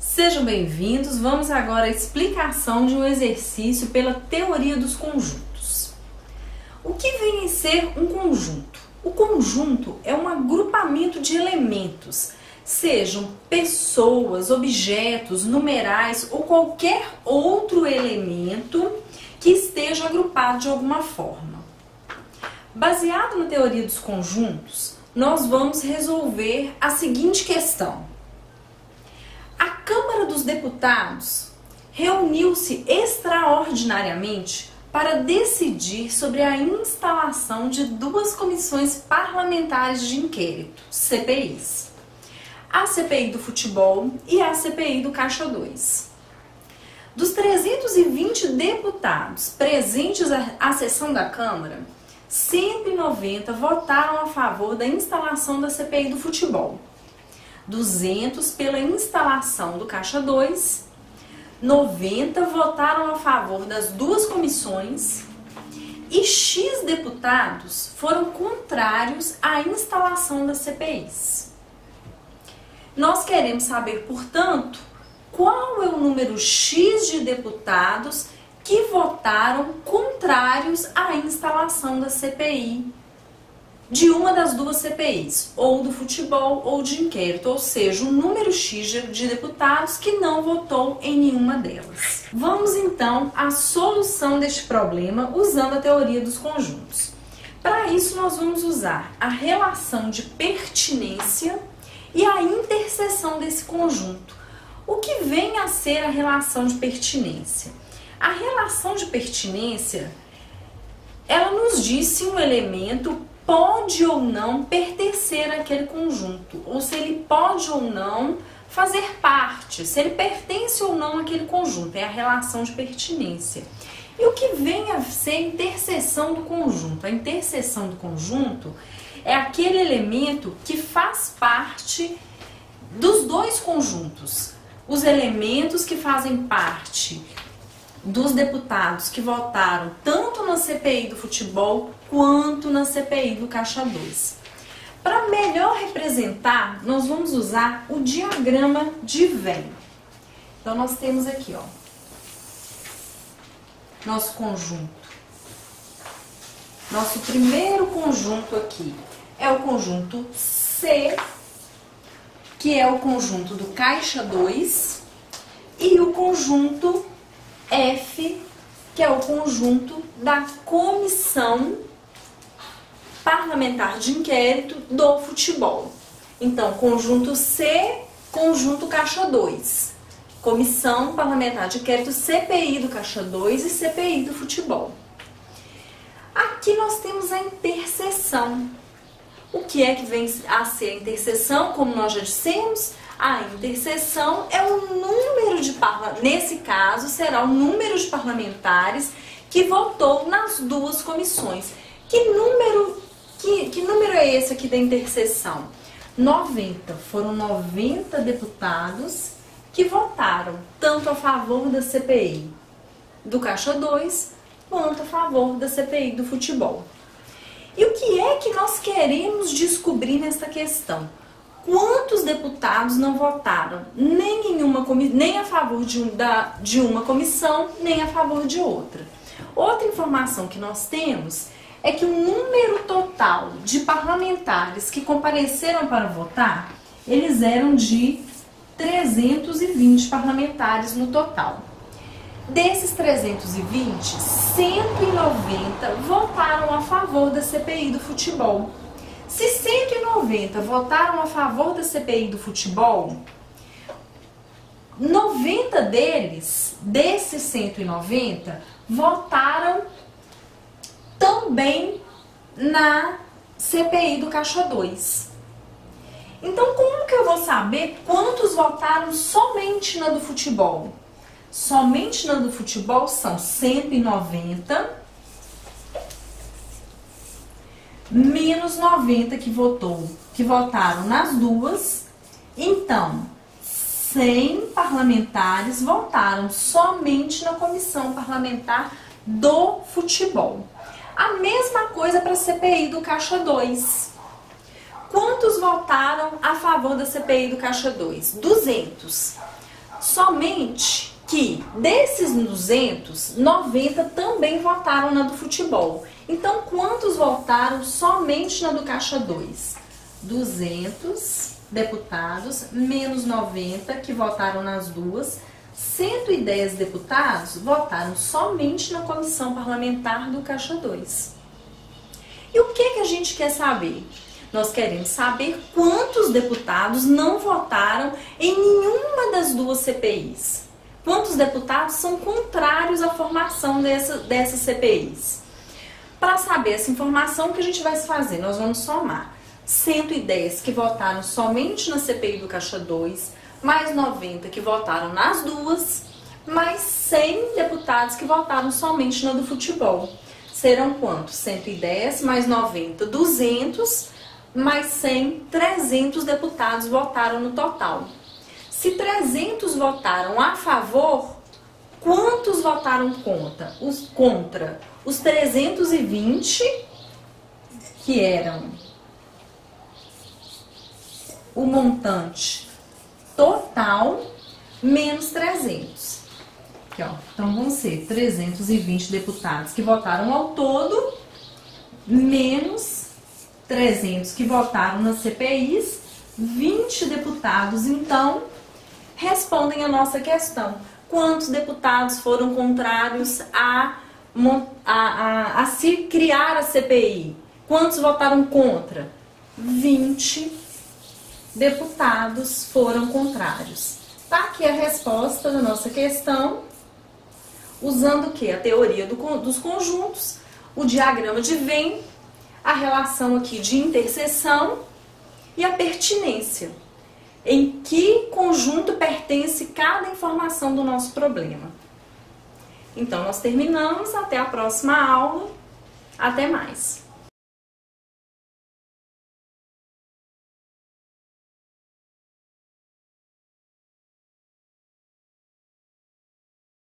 Sejam bem-vindos. Vamos agora à explicação de um exercício pela teoria dos conjuntos. O que vem a ser um conjunto? O conjunto é um agrupamento de elementos, sejam pessoas, objetos, numerais ou qualquer outro elemento que esteja agrupado de alguma forma. Baseado na teoria dos conjuntos, nós vamos resolver a seguinte questão. A Câmara dos Deputados reuniu-se extraordinariamente para decidir sobre a instalação de duas comissões parlamentares de inquérito, CPIs. A CPI do futebol e a CPI do Caixa 2. Dos 320 deputados presentes à sessão da Câmara, 190 votaram a favor da instalação da CPI do futebol, 200 pela instalação do Caixa 2, 90 votaram a favor das duas comissões e X deputados foram contrários à instalação das CPIs. Nós queremos saber, portanto, qual é o número X de deputados que votaram contrários à instalação da CPI, de uma das duas CPIs, ou do futebol ou de inquérito, ou seja, o número X de deputados que não votou em nenhuma delas. Vamos então à solução deste problema usando a teoria dos conjuntos. Para isso nós vamos usar a relação de pertinência e a interseção desse conjunto. O que vem a ser a relação de pertinência? A relação de pertinência, ela nos diz se um elemento pode ou não pertencer àquele conjunto, ou se ele pode ou não fazer parte, se ele pertence ou não àquele conjunto, é a relação de pertinência. E o que vem a ser a interseção do conjunto? A interseção do conjunto é aquele elemento que faz parte dos dois conjuntos. Os elementos que fazem parte dos deputados que votaram tanto na CPI do futebol quanto na CPI do Caixa 2. Para melhor representar, nós vamos usar o diagrama de Venn. Então, nós temos aqui, ó, nosso conjunto. Nosso primeiro conjunto aqui é o conjunto C, que é o conjunto do Caixa 2, e o conjunto F, que é o conjunto da Comissão Parlamentar de Inquérito do Futebol. Então, conjunto C, conjunto Caixa 2. Comissão Parlamentar de Inquérito, CPI do Caixa 2 e CPI do Futebol. Aqui nós temos a interseção. O que é que vem a ser a interseção? Como nós já dissemos, a interseção é o número de parlamentares, nesse caso será o número de parlamentares que votou nas duas comissões. Que número é esse aqui da interseção? 90. Foram 90 deputados que votaram tanto a favor da CPI do Caixa 2 quanto a favor da CPI do futebol. E o que é que nós queremos descobrir nesta questão? Quantos deputados não votaram nem a favor de uma comissão, nem a favor de outra? Outra informação que nós temos é que o número total de parlamentares que compareceram para votar, eles eram de 320 parlamentares no total. Desses 320, 190 votaram a favor da CPI do futebol. Se 190 votaram a favor da CPI do futebol, 90 desses 190, votaram também na CPI do Caixa 2. Então, como que eu vou saber quantos votaram somente na do futebol? Somente na do futebol são 190 menos 90 que votaram nas duas. Então, 100 parlamentares votaram somente na comissão parlamentar do futebol. A mesma coisa para a CPI do Caixa 2. Quantos votaram a favor da CPI do Caixa 2? 200. Somente que desses 200, 90 também votaram na do futebol. Então, quantos votaram somente na do Caixa 2? 200 deputados menos 90 que votaram nas duas. 110 deputados votaram somente na comissão parlamentar do Caixa 2. E o que a gente quer saber? Nós queremos saber quantos deputados não votaram em nenhuma das duas CPIs. Quantos deputados são contrários à formação dessas CPIs? Para saber essa informação, o que a gente vai fazer? Nós vamos somar 110 que votaram somente na CPI do Caixa 2, mais 90 que votaram nas duas, mais 100 deputados que votaram somente na do futebol. Serão quantos? 110 mais 90, 200, mais 100, 300 deputados votaram no total. Se 300 votaram a favor, quantos votaram contra? Os 320, que eram o montante total, menos 300. Aqui, ó. Então, vão ser 320 deputados que votaram ao todo, menos 300 que votaram nas CPIs, 20 deputados, então, respondem a nossa questão. Quantos deputados foram contrários a se criar a CPI? Quantos votaram contra? 20 deputados foram contrários. Tá aqui a resposta da nossa questão, usando o quê? A teoria dos conjuntos, o diagrama de Venn, a relação aqui de interseção e a pertinência. Em que conjunto pertence cada informação do nosso problema. Então, nós terminamos. Até a próxima aula. Até mais.